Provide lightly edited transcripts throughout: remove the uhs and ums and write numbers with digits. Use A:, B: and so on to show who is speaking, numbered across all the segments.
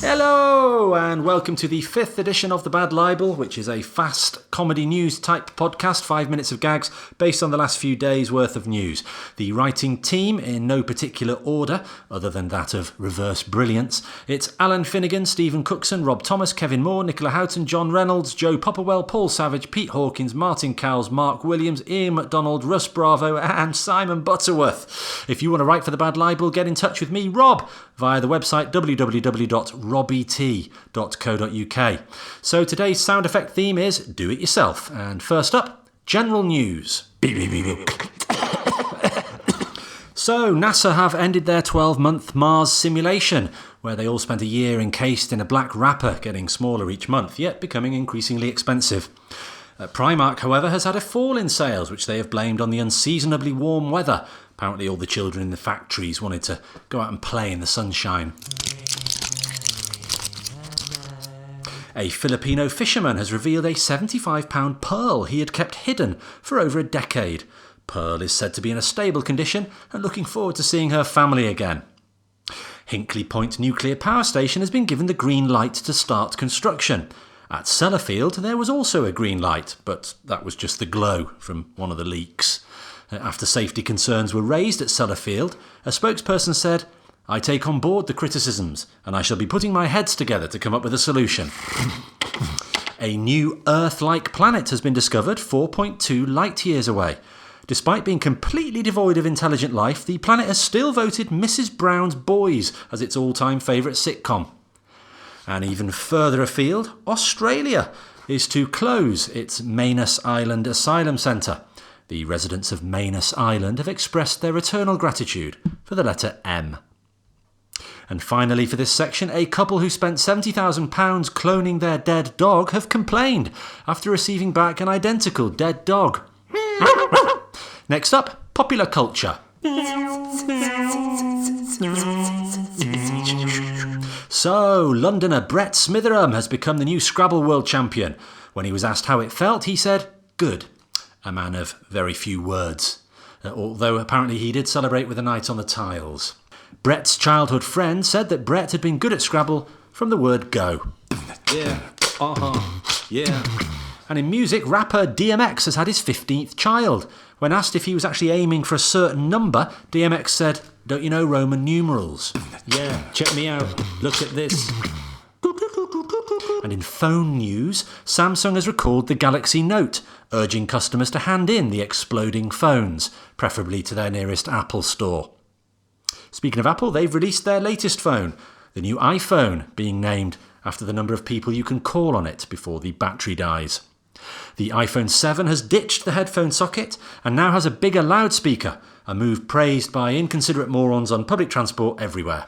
A: Hello, and welcome to the 5th edition of the Bad Libel, which is a fast comedy news type podcast, 5 minutes of gags based on the last few days' worth of news. The writing team, in no particular order, other than that of reverse brilliance. It's Alan Finnegan, Stephen Cookson, Rob Thomas, Kevin Moore, Nicola Houghton, John Reynolds, Joe Popperwell, Paul Savage, Pete Hawkins, Martin Cowles, Mark Williams, Ian McDonald, Russ Bravo, and Simon Butterworth. If you want to write for the Bad Libel, get in touch with me, Rob, via the website www.robbyt.co.uk. So today's sound effect theme is Do It Yourself. And first up, general news. So NASA have ended their 12-month Mars simulation, where they all spent a year encased in a black wrapper, getting smaller each month, yet becoming increasingly expensive. Primark, however, has had a fall in sales, which they have blamed on the unseasonably warm weather. Apparently all the children in the factories wanted to go out and play in the sunshine. A Filipino fisherman has revealed a £75 pearl he had kept hidden for over a decade. Pearl is said to be in a stable condition and looking forward to seeing her family again. Hinkley Point Nuclear Power Station has been given the green light to start construction. At Sellafield there was also a green light, but that was just the glow from one of the leaks. After safety concerns were raised at Sellafield, a spokesperson said, "I take on board the criticisms and I shall be putting my heads together to come up with a solution." A new Earth-like planet has been discovered 4.2 light years away. Despite being completely devoid of intelligent life, the planet has still voted Mrs. Brown's Boys as its all-time favourite sitcom. And even further afield, Australia is to close its Manus Island Asylum Centre. The residents of Manus Island have expressed their eternal gratitude for the letter M. And finally for this section, a couple who spent £70,000 cloning their dead dog have complained after receiving back an identical dead dog. Next up, popular culture. So, Londoner Brett Smitherham has become the new Scrabble World Champion. When he was asked how it felt, he said, "Good." A man of very few words. Although apparently he did celebrate with a night on the tiles. Brett's childhood friend said that Brett had been good at Scrabble from the word go. Yeah, yeah. And in music, rapper DMX has had his 15th child. When asked if he was actually aiming for a certain number, DMX said, "Don't you know Roman numerals?" Yeah, check me out. Look at this. And in phone news, Samsung has recalled the Galaxy Note, urging customers to hand in the exploding phones, preferably to their nearest Apple store. Speaking of Apple, they've released their latest phone, the new iPhone, being named after the number of people you can call on it before the battery dies. The iPhone 7 has ditched the headphone socket and now has a bigger loudspeaker, a move praised by inconsiderate morons on public transport everywhere.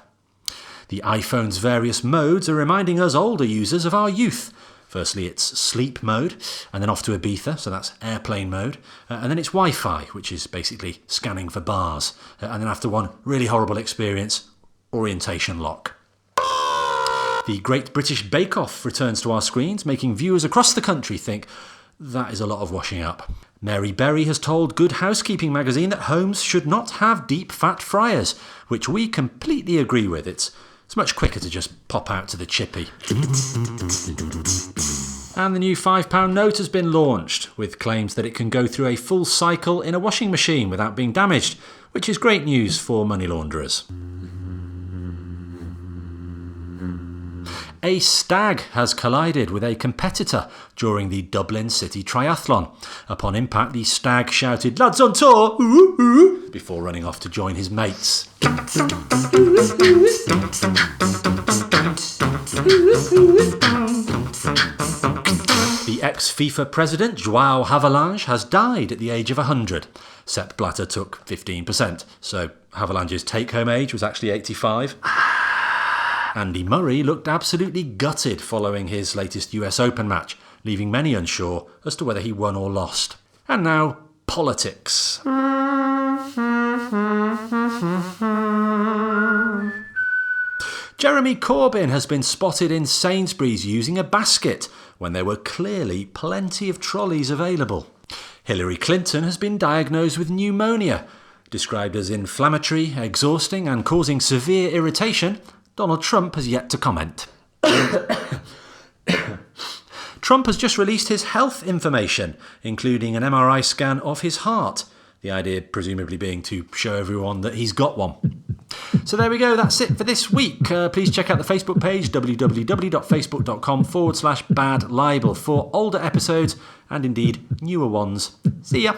A: The iPhone's various modes are reminding us older users of our youth. Firstly, it's sleep mode, and then off to Ibiza, so that's airplane mode, and then it's Wi-Fi, which is basically scanning for bars, and then after one really horrible experience, orientation lock. The Great British Bake Off returns to our screens, making viewers across the country think, that is a lot of washing up. Mary Berry has told Good Housekeeping magazine that homes should not have deep fat fryers, which we completely agree with. It's much quicker to just pop out to the chippy. And the new £5 note has been launched, with claims that it can go through a full cycle in a washing machine without being damaged, which is great news for money launderers. A stag has collided with a competitor during the Dublin City Triathlon. Upon impact, the stag shouted, "Lads on tour!" Ooh, ooh, before running off to join his mates. The ex-FIFA president, João Havelange, has died at the age of 100. Sepp Blatter took 15%, so Havelange's take-home age was actually 85. Andy Murray looked absolutely gutted following his latest US Open match, leaving many unsure as to whether he won or lost. And now, politics. Jeremy Corbyn has been spotted in Sainsbury's using a basket when there were clearly plenty of trolleys available. Hillary Clinton has been diagnosed with pneumonia. Described as inflammatory, exhausting and causing severe irritation, Donald Trump has yet to comment. Trump has just released his health information, including an MRI scan of his heart. The idea presumably being to show everyone that he's got one. So there we go, that's it for this week. Please check out the Facebook page, www.facebook.com/Bad Libel, for older episodes and indeed newer ones. See ya!